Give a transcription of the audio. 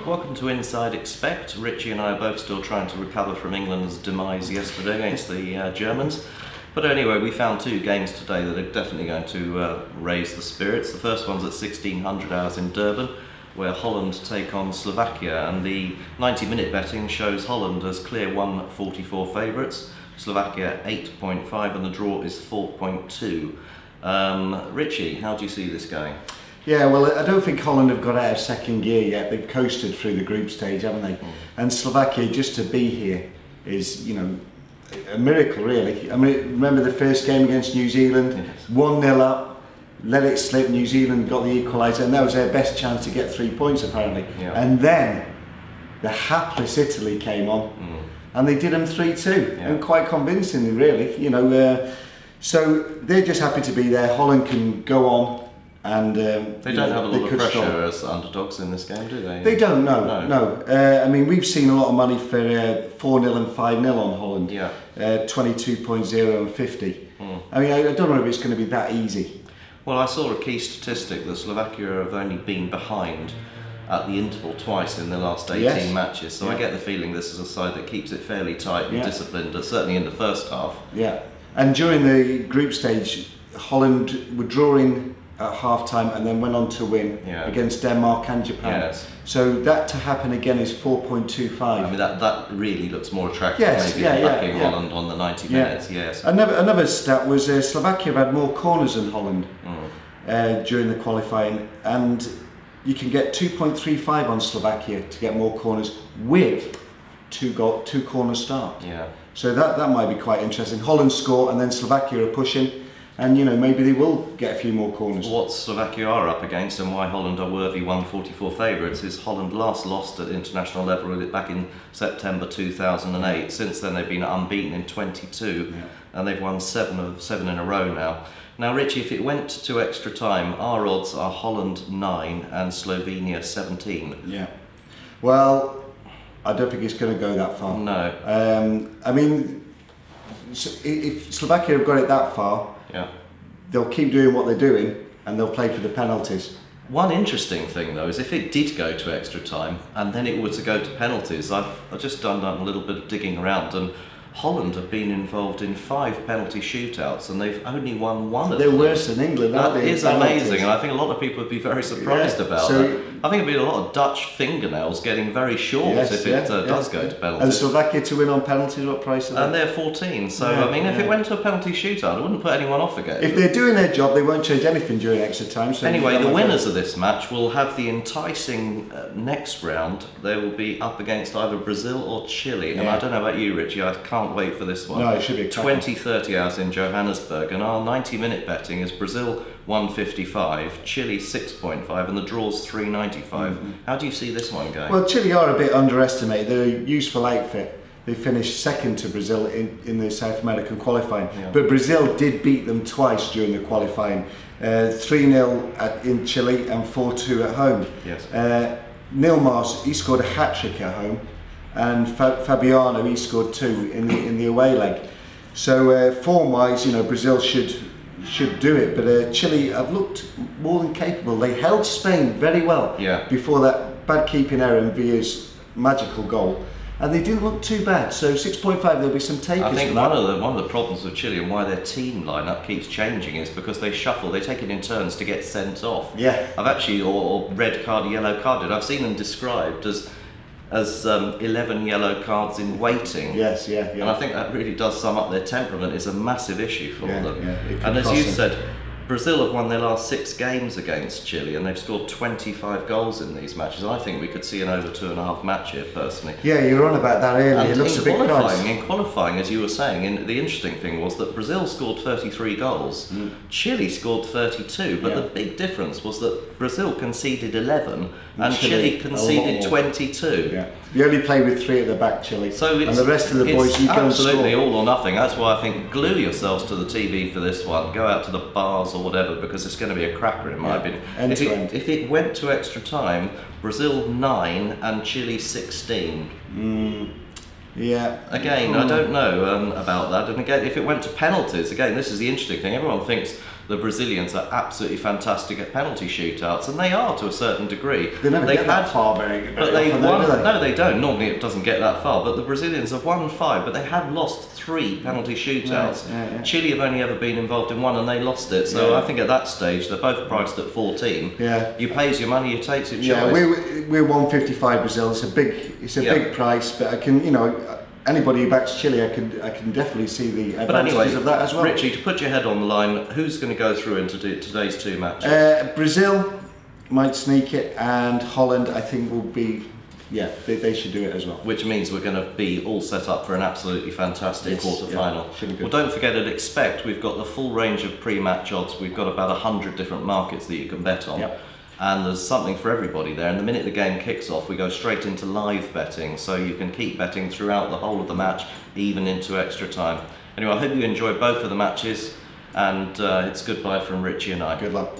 welcome to Inside Expect. Richie and I are both still trying to recover from England's demise yesterday against the Germans. But anyway, we found two games today that are definitely going to raise the spirits. The first one's at 1600 hours in Durban, where Holland take on Slovakia, and the 90-minute betting shows Holland as clear 1.44 favourites, Slovakia 8.5, and the draw is 4.2. Richie, how do you see this going? Yeah, well, I don't think Holland have got out of second gear yet. They've coasted through the group stage, haven't they? And Slovakia, just to be here is, you know, a miracle, really. I mean, remember the first game against New Zealand? Yes. 1-0 up, let it slip, New Zealand got the equaliser, and that was their best chance to get 3 points, apparently. Yeah. And then the hapless Italy came on, and they did them 3-2, and quite convincingly, really. You know, so they're just happy to be there. Holland can go on. And they don't have a lot of pressure as underdogs in this game, do they? They don't, no. I mean, we've seen a lot of money for 4-0 and 5-0 on Holland. Yeah. 22.0 and 50. I mean, I don't know if it's going to be that easy. Well, I saw a key statistic that Slovakia have only been behind at the interval twice in the last 18 matches. So I get the feeling this is a side that keeps it fairly tight and disciplined, certainly in the first half. Yeah. And during the group stage, Holland were drawing at half-time and then went on to win against Denmark and Japan. Yes. So that to happen again is 4.25. I mean, that really looks more attractive maybe than backing Holland on the 90 minutes, yes. Another stat was Slovakia had more corners than Holland during the qualifying, and you can get 2.35 on Slovakia to get more corners with two corner start. Yeah. So that might be quite interesting. Holland score and then Slovakia are pushing. And, you know, maybe they will get a few more corners. What Slovakia are up against and why Holland are worthy 1.44 favourites is Holland last lost at international level back in September 2008. Since then they've been unbeaten in 22 and they've won 7 in a row now. Now, Richie, if it went to extra time, our odds are Holland 9 and Slovenia 17. Yeah. Well, I don't think it's going to go that far. No. I mean, if Slovakia have got it that far, they'll keep doing what they're doing and they'll play for the penalties. One interesting thing though is if it did go to extra time and then it were to go to penalties, I've just done a little bit of digging around, and Holland have been involved in 5 penalty shootouts and they've only won 1 of them. They're worse than England, aren't they? That is amazing, and I think a lot of people would be very surprised about that. I think it'd be a lot of Dutch fingernails getting very short if it does go to penalties. And Slovakia to win on penalties, what price are they? And they're 14, so I mean, if it went to a penalty shootout, it wouldn't put anyone off again. If they're doing their job, they won't change anything during extra time. So anyway, the winners of this match will have the enticing next round. They will be up against either Brazil or Chile, and I don't know about you, Richie, I can't wait for this one. No, it should be 20-30 hours in Johannesburg, and our 90-minute betting is Brazil 1.55, Chile 6.5, and the draw's 3.95. How do you see this one going? Well, Chile are a bit underestimated. They're a useful outfit. They finished second to Brazil in the South American qualifying, but Brazil did beat them twice during the qualifying. 3-0 in Chile and 4-2 at home. Yes. Nilmars, he scored a hat-trick at home, and Fabiano, he scored 2 in the away leg. So form-wise, you know, Brazil should do it, but Chile have looked more than capable. They held Spain very well before that bad keeping error and Villa's magical goal, and they didn't look too bad. So 6.5, there'll be some takers. I think one of the problems with Chile and why their team lineup keeps changing is because they shuffle. They take it in turns to get sent off. Yeah, I've actually or red card, yellow carded. I've seen them described as 11 yellow cards in waiting. Yes, and I think that really does sum up their temperament. It's a massive issue for them. And as you said, Brazil have won their last 6 games against Chile and they've scored 25 goals in these matches. I think we could see an over 2.5 match here, personally. Yeah, you're on about that earlier. It looks a big price. In qualifying, as you were saying, the interesting thing was that Brazil scored 33 goals, Chile scored 32, but the big difference was that Brazil conceded 11 and Chile conceded 22. Yeah. You only play with 3 at the back, Chile, so and the rest of the boys you can score. Absolutely all or nothing. That's why I think glue yourselves to the TV for this one. Go out to the bars or whatever, because it's going to be a cracker in my opinion. If it went to extra time, Brazil 9 and Chile 16. Yeah. Again, I don't know about that. And again, if it went to penalties, again, this is the interesting thing. Everyone thinks the Brazilians are absolutely fantastic at penalty shootouts, and they are to a certain degree. They never get that far but they've often, won. do they? No, they don't. Normally it doesn't get that far, but the Brazilians have won 5, but they have lost 3 penalty shootouts. Yeah. Chile have only ever been involved in 1, and they lost it. So I think at that stage they're both priced at 14. Yeah. You pays your money, you takes your choice. Yeah, we're 155 Brazil. It's a big price, but I can, anybody who backs Chile, I can definitely see the advantages of that as well. Richie, to put your head on the line, who's going to go through into today's 2 matches? Brazil might sneak it, and Holland, I think, will be. Yeah, they should do it as well. Which means we're going to be all set up for an absolutely fantastic quarter-final. Yeah, well, don't forget at Expect, we've got the full range of pre-match odds. We've got about 100 different markets that you can bet on. Yep. And there's something for everybody there. And the minute the game kicks off, we go straight into live betting. So you can keep betting throughout the whole of the match, even into extra time. Anyway, I hope you enjoy both of the matches. And it's goodbye from Richie and I. Good luck.